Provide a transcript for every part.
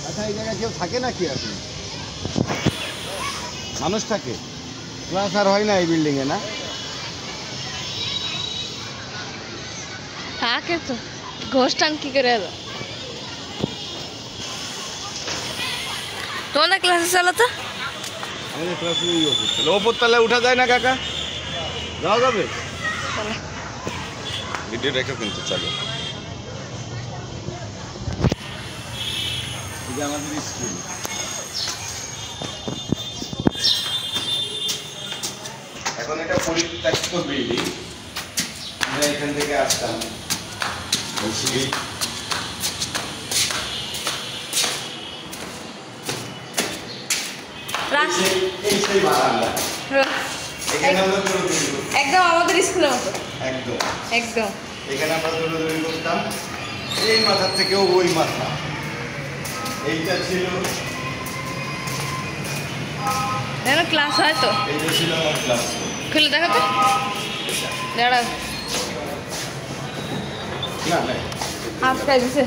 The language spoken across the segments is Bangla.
আচ্ছা, এই জায়গায় কেউ থাকে নাকি এখন? মানুষ থাকে? ক্লাস আর হয় না এই বিল্ডিংয়ে, না? থাকে তো, ঘোষটান কি করে এলো? তোমাদের ক্লাসে চলো তো। আমাদের ক্লাসে ওপর তলায় উঠা যায় না কাকা? যাওয়া যাবে? ভিডিও রেখে কিন্তু চালু। এটা আমাদের স্কুল। এখন এটা পরিত্যক্ত বিল্ডিং। আমরা এখান থেকে আসতাম। একদম আমাদের স্কুলের মতো। একদম একদম এখানে আমরা দৌড়াদৌড়ি করতাম, এই মাথার থেকেও ওই মাথা। এইটা ছিল, ক্লাস হয় তো। এইটা ছিল আমার ক্লাস। খুলে দেখো তো, দাঁড়াও। না না, আটকাই দিছে।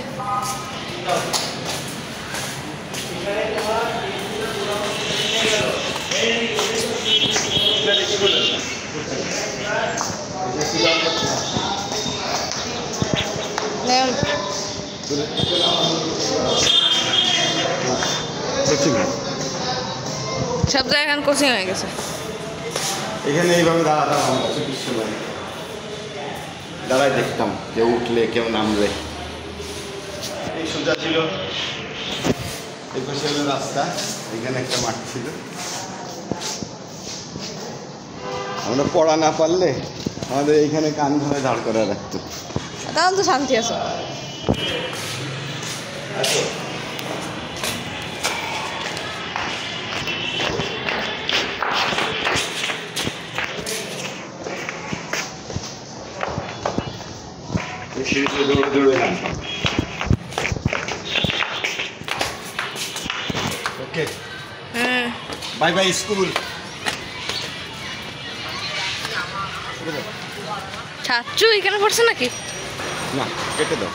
সব জায়গায় এখন কোচিং হয়ে গেছে। এখানে এইভাবে দাঁড়াতাম আমরা চিকিৎসালয়ে, দাঁড়ায় দেখতাম কেউ উঠলে কেউ নামলে। এই সোজা ছিল, এই পাশে হলো রাস্তা, এখানে একটা মাঠ ছিল। আমরা পড়া না পারলে আমাদের এইখানে কান ধরে দাঁড় করে রাখতো। তখন তো শান্তি আছে। দৌড়ে দৌড়ে ওকে, বাই বাই স্কুল। ছাত্র এখানে পড়ছে নাকি? না, কেটে দাও।